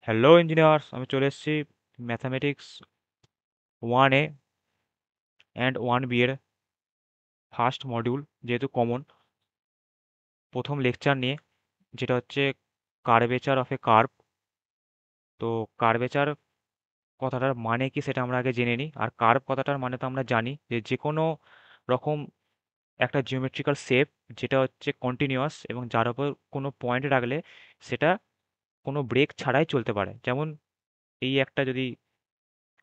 Hello engineers, আমি চলে এসেছি ম্যাথামেটিক্স 1A অ্যান্ড 1B এর ফার্স্ট মডিউল, যেহেতু কমন, প্রথম লেকচার নিয়ে, যেটা হচ্ছে কার্ভেচার অফ এ কার্ভ। তো কার্ভেচার কথাটার মানে কি সেটা আমরা আগে জেনে নিই। আর কার্ভ কথাটার মানে তো আমরা জানি যে যে কোনো রকম একটা জিওমেট্রিক্যাল শেপ যেটা হচ্ছে কন্টিনিউয়াস এবং যার উপর কোনো পয়েন্ট রাখলে সেটা কোনো ব্রেক ছাড়াই চলতে পারে। যেমন এই একটা যদি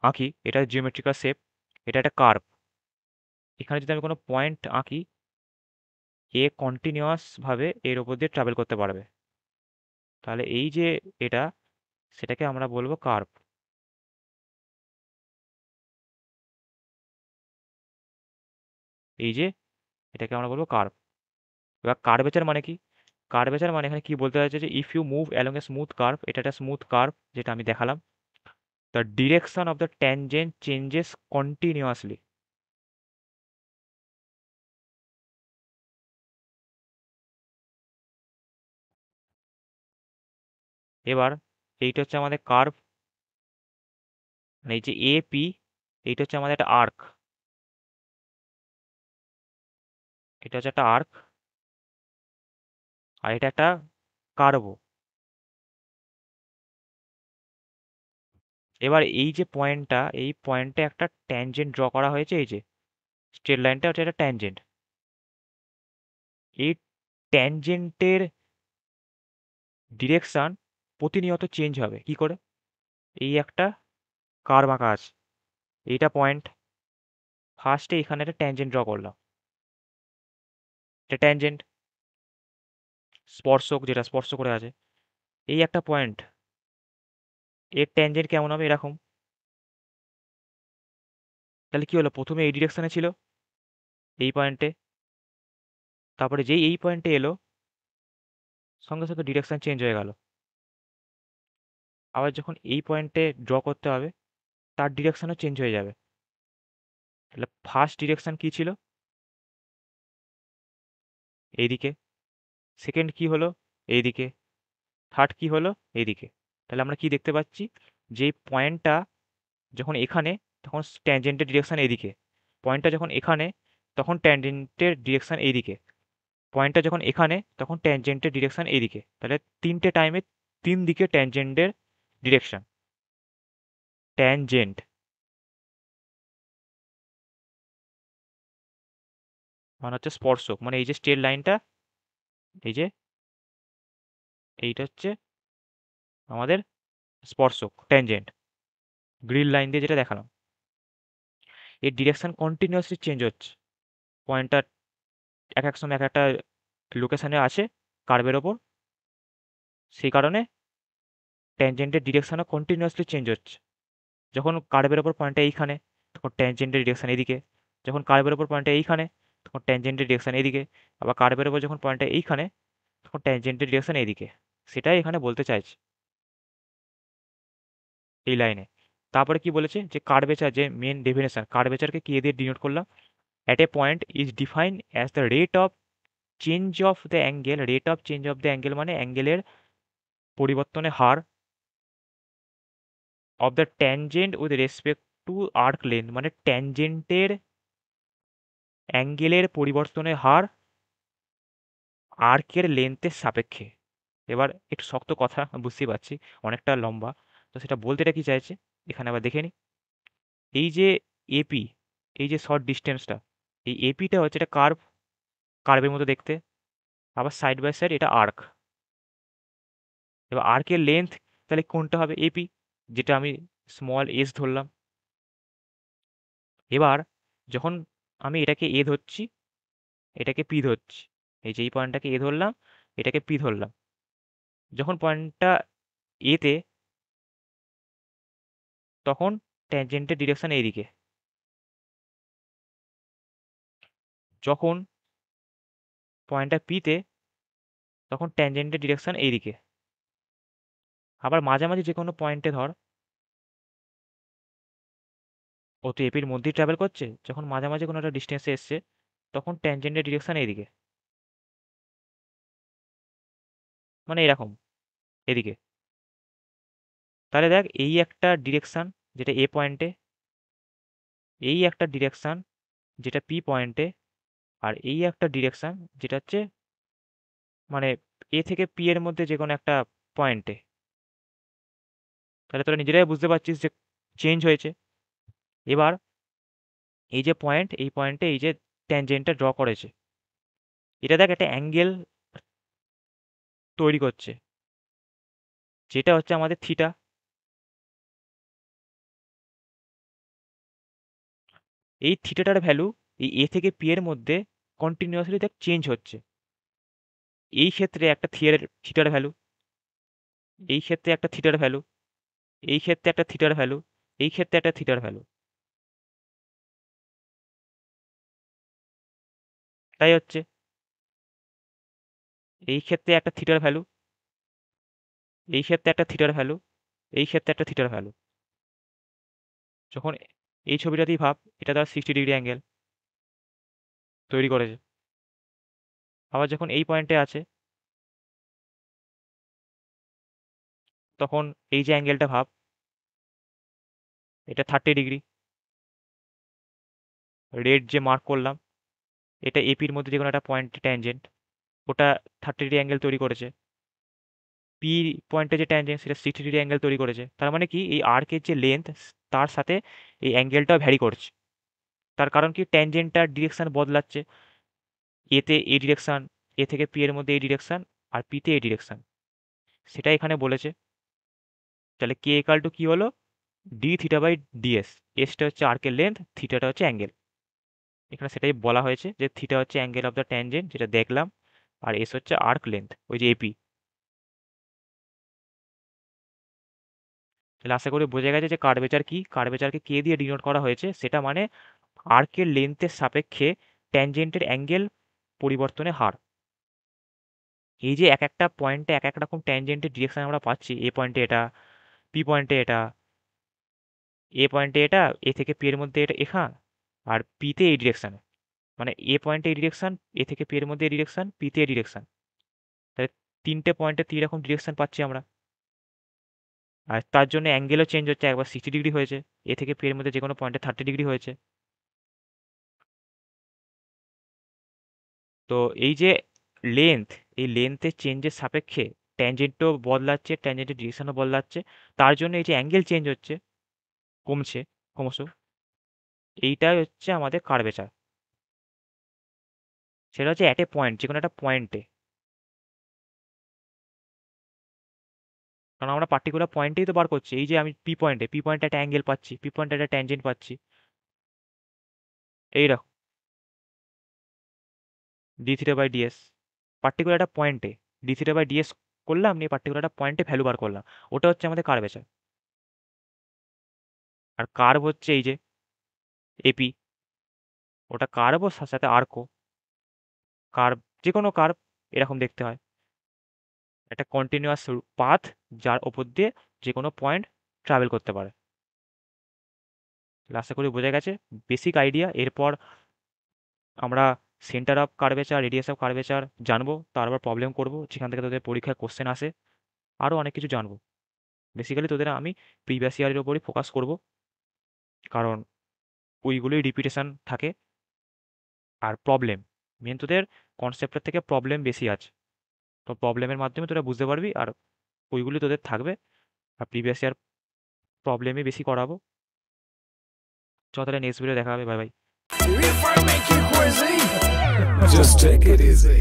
আঁকি, এটা জিওমেট্রিক্যাল শেপ, এটা একটা কার্ভ। এখানে যদি আমি কোনো পয়েন্ট আঁকি, এ কন্টিনিউয়াস ভাবে এর উপর দিয়ে ট্রাভেল করতে পারবে। তাহলে এই যে এটা, সেটাকে আমরা বলবো কার্ভ। এই যে এটাকে আমরা বলবো কার্ভ। এবার কার্ভেচার মানে কি? কার্ভেচার মানে এখানে কি বলতে চাইছে যে if you move along a smooth curve, এটা একটা স্মুথ কার্ভ যেটা আমি দেখালাম, the direction of the tangent changes continuously. এবার এইটা হচ্ছে আমাদের কার্ভ, মানে এই যে এ পি, এইটা হচ্ছে আমাদের একটা আর্ক। এটা হচ্ছে একটা আর্ক, আর এটা একটা কার্ভও। এবার এই যে পয়েন্টটা, এই পয়েন্টে একটা ট্যানজেন্ট ড্র করা হয়েছে। এই যে স্ট্রেট লাইনটা হচ্ছে একটা ট্যানজেন্ট। এই ট্যানজেন্টের ডিরেকশন প্রতিনিয়ত চেঞ্জ হবে কি করে? এই একটা কার্ভ আঁকা আছে, এইটা পয়েন্ট। ফার্স্টে এখানে একটা ট্যানজেন্ট ড্র করলাম, এটা ট্যানজেন্ট, স্পর্শক যেটা স্পর্শ করে আছে। এই একটা পয়েন্ট, এর ট্যানজেন্ট কেমন হবে? এরকম। তাহলে কি হলো? প্রথমে এই ডিরেকশনে ছিল, এই পয়েন্টে, তারপরে যেই এই পয়েন্টে এলো, সঙ্গে সঙ্গে ডিরেকশন চেঞ্জ হয়ে গেল। আবার যখন এই পয়েন্টে ড্র করতে হবে, তার ডিরেকশনও চেঞ্জ হয়ে যাবে। তাহলে ফার্স্ট ডিরেকশন কি ছিল? এইদিকে। সেকেন্ড কি হলো? এইদিকে। থার্ড কি হলো? এইদিকে। তাহলে আমরা কি দেখতে পাচ্ছি? যে পয়েন্টটা যখন এখানে, তখন ট্যানজেন্টের ডিরেকশন এইদিকে। পয়েন্টটা যখন এখানে, তখন ট্যানজেন্টের ডিরেকশন এইদিকে। পয়েন্টটা যখন এখানে, তখন ট্যানজেন্টের ডিরেকশন এইদিকে। তাহলে তিনটে টাইমে তিন দিকে ট্যানজেন্টের ডিরেকশন। ট্যানজেন্ট মানে হচ্ছে স্পর্শক, মানে এই যে স্ট্রেট লাইনটা, এই যে এইটা হচ্ছে আমাদের স্পর্শক, ট্যানজেন্ট। গ্রিন লাইন দিয়ে যেটা দেখালাম, এর ডিরেকশন কন্টিনিউয়াসলি চেঞ্জ হচ্ছে। পয়েন্টটা এক এক সময় এক একটা লোকেশনে আছে কার্ভের ওপর, সেই কারণে ট্যানজেন্টের ডিরেকশনও কন্টিনিউয়াসলি চেঞ্জ হচ্ছে। যখন কার্ভের ওপর পয়েন্টটা এইখানে, তখন ট্যানজেন্টের ডিরেকশন এদিকে। যখন কার্ভের ওপর পয়েন্টটা এইখানে, তখন ট্যানজেন্টের ডিরেকশন এদিকে। আবার কার্ভের ওপর যখন পয়েন্টটা এইখানে, তখন ট্যানজেন্টের ডিরেকশন এদিকে। সেটাই এখানে বলতে চাইছে এই লাইনে। তারপরে কি বলেছে যে কার্ভেচার, যে মেন ডেফিনেশন, কার্ভেচারকে কি দিয়ে ডিনোট করলাম? At a point is define as the rate of change of the angle. Rate of change of the angle মানে অ্যাঙ্গেলের পরিবর্তনের হার, of the tangent with respect to arc length, মানে ট্যানজেন্টের অ্যাঙ্গেলের পরিবর্তনের হার আর্কের লেন্থের সাপেক্ষে। এবার একটু শক্ত কথা, বুঝতেই পারছি, অনেকটা লম্বা। তো সেটা বলতে এটা কি চাইছে এখানে আবার দেখে নিই। এই যে এপি, এই যে শর্ট ডিস্টেন্সটা, এই এপিটা হচ্ছে এটা কার্ভ, কার্ভের মতো দেখতে। আবার সাইড বাই সাইড এটা আর্ক। এবার আর্কের লেন্থ তাহলে কোনটা হবে? এপি, যেটা আমি স্মল এস ধরলাম। এবার যখন আমি এটাকে এ ধরছি, এটাকে পি ধরছি, এই যে এই পয়েন্টটাকে এ ধরলাম, এটাকে পি ধরলাম, যখন পয়েন্টটা এতে, তখন ট্যানজেন্টের ডিরেকশন এইদিকে। যখন পয়েন্টটা পিতে, তখন ট্যানজেন্টের ডিরেকশন এইদিকে। আবার মাঝামাঝি যে কোনো পয়েন্টে ধর, ও তো এপির মধ্যেই ট্রাভেল করছে, যখন মাঝামাঝি কোনো একটা ডিস্টেন্সে এসছে, তখন ট্যানজেন্টের ডিরেকশন এইদিকে, মানে এরকম, এদিকে। তাহলে দেখ এই একটা ডিরেকশন যেটা এ পয়েন্টে, এই একটা ডিরেকশন যেটা পি পয়েন্টে, আর এই একটা ডিরেকশন যেটা হচ্ছে মানে এ থেকে পি এর মধ্যে যে কোনো একটা পয়েন্টে। তাহলে তোরা নিজেরাই বুঝতে পারছিস যে চেঞ্জ হয়েছে। এবার এই যে পয়েন্ট, এই পয়েন্টে এই যে ট্যানজেন্টটা ড্র করেছে, এটা দেখ একটা অ্যাঙ্গেল তৈরি করছে, যেটা হচ্ছে আমাদের থিটা। এই থিটাটার ভ্যালু এই এ থেকে পি এর মধ্যে কন্টিনিউয়াসলি দেখ চেঞ্জ হচ্ছে। এই ক্ষেত্রে একটা থিটার ভ্যালু, এই ক্ষেত্রে একটা থিটার ভ্যালু, এই ক্ষেত্রে একটা থিটার ভ্যালু, এই ক্ষেত্রে একটা থিটার ভ্যালু। তাই হচ্ছে এই ক্ষেত্রে একটা থিটার ভ্যালু, এই ক্ষেত্রে একটা থিটার ভ্যালু, এই ক্ষেত্রে একটা থিটার ভ্যালু। যখন এই ছবিটাতেই ভাব, এটা তার 60 ডিগ্রি অ্যাঙ্গেল তৈরি করেছে। আবার যখন এই পয়েন্টে আছে, তখন এই যে অ্যাঙ্গেলটা ভাব, এটা 30 ডিগ্রি। রেড যে মার্ক করলাম, এটা এপির মধ্যে যে কোনো একটা পয়েন্টে ট্যানজেন্ট, ওটা 30 ডিগ্রি অ্যাঙ্গেল তৈরি করেছে। পি পয়েন্টে যে ট্যানজেন্ট সেটা 60 ডিগ্রি অ্যাঙ্গেল তৈরি করেছে। তার মানে কি এই আর্কের যে লেন্থ, তার সাথে এই অ্যাঙ্গেলটাও ভ্যারি করছে। তার কারণ কি ট্যানজেন্টটার ডিরেকশন বদলাচ্ছে। এতে এই ডিরেকশন, এ থেকে পি এর মধ্যে এই ডিরেকশন, আর পিতে এই ডিরেকশন, সেটা এখানে বলেছে। তাহলে কে ইকাল টু কি হলো, ডি থিটা বাই ডিএস। এসটা হচ্ছে আর্কের লেন্থ, থিটাটা হচ্ছে অ্যাঙ্গেল। এখানে সেটাই বলা হয়েছে যে থিটা হচ্ছে অ্যাঙ্গেল অফ দ্য ট্যানজেন্ট, যেটা দেখলাম, আর এস হচ্ছে আর্ক লেন্থ, ওই যে এপি। তাহলে আশা করি বোঝা গেছে যে কার্ভেচার কি, কার্ভেচারকে কে দিয়ে ডিনোট করা হয়েছে, সেটা মানে আর্কের লেন্থের সাপেক্ষে ট্যানজেন্টের অ্যাঙ্গেল পরিবর্তনের হার। এই যে এক একটা পয়েন্টে এক এক রকম ট্যানজেন্টের ডিরেকশন আমরা পাচ্ছি, এ পয়েন্টে এটা, পি পয়েন্টে এটা, এ পয়েন্টে এটা, এ থেকে পি এর মধ্যে এটা এখান, আর পিতে এই ডিরেকশানে, মানে এ পয়েন্টে এই ডিরেকশন, এ থেকে পি এর মধ্যে এই ডিরেকশন, পিতে এই ডিরেকশন। তাহলে তিনটে পয়েন্টে তিন রকম ডিরেকশন পাচ্ছি আমরা। আর তার জন্য অ্যাঙ্গেলও চেঞ্জ হচ্ছে, একবার 60 ডিগ্রি হয়েছে, এ থেকে পি এর মধ্যে যে কোনো পয়েন্টে 30 ডিগ্রি হয়েছে। তো এই যে লেন্থ, এই লেন্থের চেঞ্জের সাপেক্ষে ট্যানজেন্টও বদলাচ্ছে, ট্যানজেন্টের ডিরেকশনও বদলাচ্ছে। তার জন্য এই যে অ্যাঙ্গেল চেঞ্জ হচ্ছে, কমছে ক্রমশ, এইটাই হচ্ছে আমাদের কার্ভেচার। সেটা হচ্ছে অ্যাট এ পয়েন্ট, যে কোনো একটা পয়েন্টে। কারণ আমরা পার্টিকুলার পয়েন্টেই তো বার করছি। এই যে আমি পি পয়েন্টে একটা অ্যাঙ্গেল পাচ্ছি, পি পয়েন্টে একটা ট্যানজেন্ট পাচ্ছি, এইরকম D theta by DS. Particular একটা পয়েন্টে ডি থিটা বাই ডিএস করলাম, নিয়ে পার্টিকুলার একটা পয়েন্টে ভ্যালু বার করলাম, ওটা হচ্ছে আমাদের কার্ভেচার। আর কার্ভ হচ্ছে এই যে এপি, ওটা কার্ভও সাথে সাথে আর্কও। কার্ভ, যে কোনো কার্ভ এরকম দেখতে হয়, একটা কন্টিনিউয়াস পাথ, যার ওপর দিয়ে যে কোনো পয়েন্ট ট্রাভেল করতে পারে। তাহলে আশা করি বোঝা গেছে বেসিক আইডিয়া। এরপর আমরা centre of curvature, radius of curvature জানবো, তারপর প্রবলেম করব, যেখান থেকে তোদের পরীক্ষায় কোশ্চেন আসে। আরও অনেক কিছু জানবো। বেসিক্যালি তোদের আমি প্রিভিয়াস ইয়ারের ওপরই ফোকাস করব, কারণ ওইগুলোই রিপিটেশন থাকে। আর প্রবলেম মেন, তোদের কনসেপ্টের থেকে প্রবলেম বেশি আছে, তো প্রবলেমের মাধ্যমে তোরা বুঝতে পারবি, আর ওইগুলি তোদের থাকবে। আর প্রিভিয়াস ইয়ার প্রবলেমই বেশি করাবো। চ তাহলে নেক্সট ভিডিও দেখা হবে, bye bye. If I make you crazy, just take it easy.